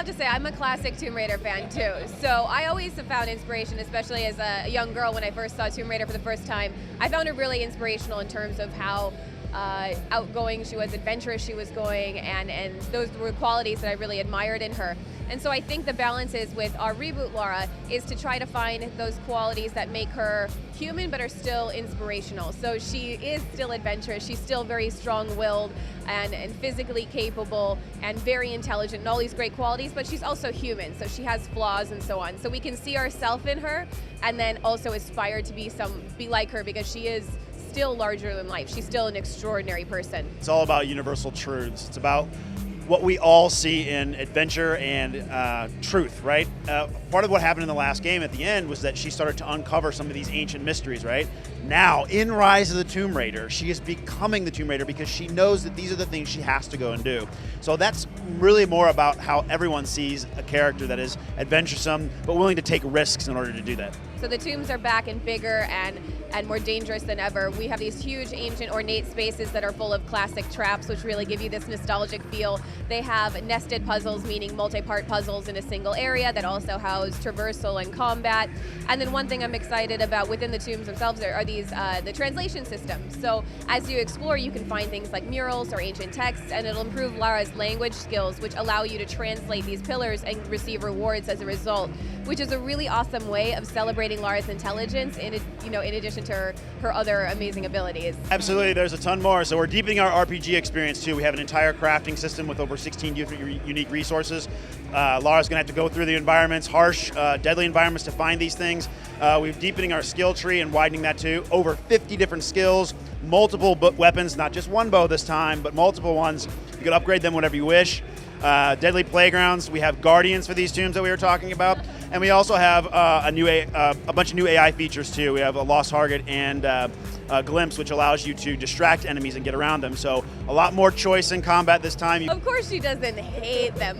have to say, I'm a classic Tomb Raider fan too. So I always have found inspiration, especially as a young girl when I first saw Tomb Raider for the first time. I found her really inspirational in terms of how outgoing she was, adventurous she was going, and those were qualities that I really admired in her. And so I think the balance is with our reboot Lara is to try to find those qualities that make her human but are still inspirational. So she is still adventurous, she's still very strong-willed and physically capable and very intelligent and all these great qualities, but she's also human, so she has flaws and so on. So we can see ourselves in her and then also aspire to be like her, because she is still larger than life. She's still an extraordinary person. It's all about universal truths. It's about what we all see in adventure and truth, right? Part of what happened in the last game at the end was that she started to uncover some of these ancient mysteries, right? Now, in Rise of the Tomb Raider, she is becoming the Tomb Raider because she knows that these are the things she has to go and do. So that's really more about how everyone sees a character that is adventuresome, but willing to take risks in order to do that. So the tombs are back and bigger and more dangerous than ever. We have these huge, ancient, ornate spaces that are full of classic traps, which really give you this nostalgic feel. They have nested puzzles, meaning multi-part puzzles in a single area that also house traversal and combat. And then one thing I'm excited about within the tombs themselves are these the translation systems. So as you explore, you can find things like murals or ancient texts, and it'll improve Lara's language skills, which allow you to translate these pillars and receive rewards as a result, which is a really awesome way of celebrating Lara's intelligence in addition to her other amazing abilities. Absolutely, there's a ton more. So we're deepening our RPG experience too. We have an entire crafting system with over 16 unique resources. Lara's going to have to go through the environments, harsh, deadly environments to find these things. We're deepening our skill tree and widening that too. Over 50 different skills, multiple weapons, not just one bow this time, but multiple ones. You can upgrade them whenever you wish. Deadly playgrounds. We have guardians for these tombs that we were talking about, and we also have a bunch of new AI features too. We have a lost target and a glimpse, which allows you to distract enemies and get around them. So a lot more choice in combat this time. Of course she doesn't hate them.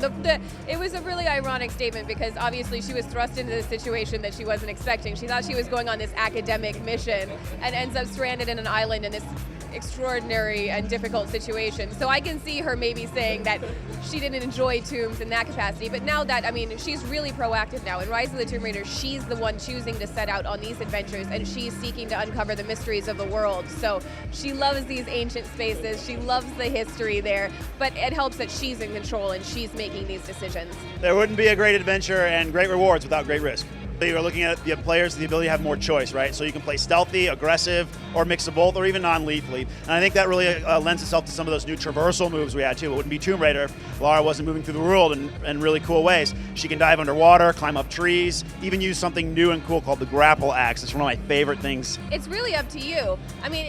It was a really ironic statement because obviously she was thrust into this situation that she wasn't expecting. She thought she was going on this academic mission and ends up stranded in an island in this extraordinary and difficult situation. So I can see her maybe saying that she didn't enjoy tombs in that capacity, but now that, she's really proactive now. In Rise of the Tomb Raider, she's the one choosing to set out on these adventures, and she's seeking to uncover the mysteries of the world. So she loves these ancient spaces, she loves the history there, but it helps that she's in control and she's making these decisions. There wouldn't be a great adventure and great rewards without great risk. You're looking at the players, the ability to have more choice, right? So you can play stealthy, aggressive, or mix of both, or even non-lethally. And I think that really lends itself to some of those new traversal moves we had too. It wouldn't be Tomb Raider if Lara wasn't moving through the world in really cool ways. She can dive underwater, climb up trees, even use something new and cool called the grapple axe. It's one of my favorite things. It's really up to you.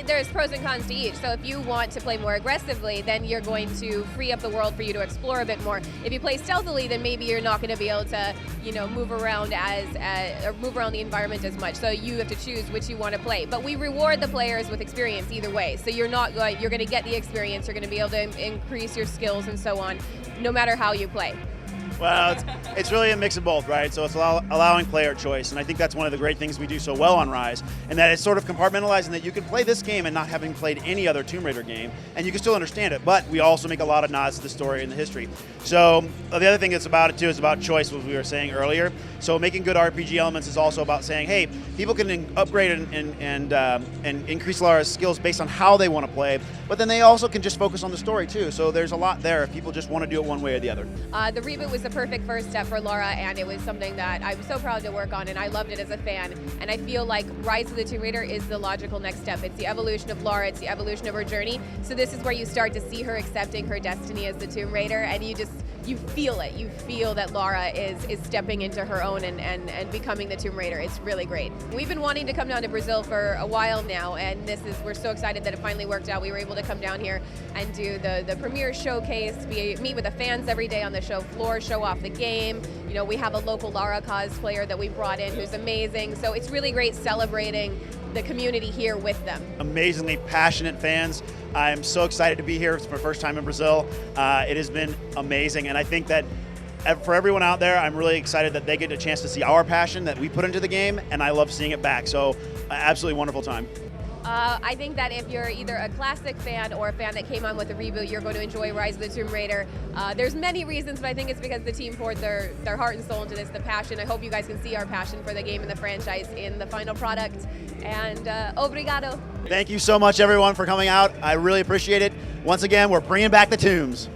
There's pros and cons to each. So if you want to play more aggressively, then you're going to free up the world for you to explore a bit more. If you play stealthily, then maybe you're not going to be able to, move around or move around the environment as much. So you have to choose which you want to play. But we reward the players with experience either way. So you're going to get the experience, you're going to be able to increase your skills and so on, no matter how you play. Well, it's really a mix of both, right? So it's allowing player choice, and I think that's one of the great things we do so well on Rise, and that it's sort of compartmentalizing that you can play this game and not having played any other Tomb Raider game, and you can still understand it, but we also make a lot of nods to the story and the history. So the other thing that's about it too is about choice, what we were saying earlier. So making good RPG elements is also about saying, hey, people can upgrade and increase Lara's skills based on how they want to play, but then they also can just focus on the story too. So there's a lot there if people just want to do it one way or the other. The reboot was the perfect first step for Lara, and it was something that I was so proud to work on, and I loved it as a fan. And I feel like Rise of the Tomb Raider is the logical next step. It's the evolution of Lara, it's the evolution of her journey. So this is where you start to see her accepting her destiny as the Tomb Raider, and you feel it. You feel that Lara is stepping into her own and becoming the Tomb Raider. It's really great. We've been wanting to come down to Brazil for a while now, and we're so excited that it finally worked out. We were able to come down here and do the premiere showcase, meet with the fans every day on the show floor, show off the game. We have a local Lara cosplayer that we brought in who's amazing. So it's really great celebrating the community here with them. Amazingly passionate fans. I'm so excited to be here. It's my first time in Brazil. It has been amazing, and I think that for everyone out there, I'm really excited that they get a chance to see our passion that we put into the game, and I love seeing it back. So absolutely wonderful time. I think that if you're either a classic fan or a fan that came on with a reboot, you're going to enjoy Rise of the Tomb Raider. There's many reasons, but I think it's because the team poured their heart and soul into this, the passion. I hope you guys can see our passion for the game and the franchise in the final product. And obrigado. Thank you so much, everyone, for coming out. I really appreciate it. Once again, we're bringing back the tombs.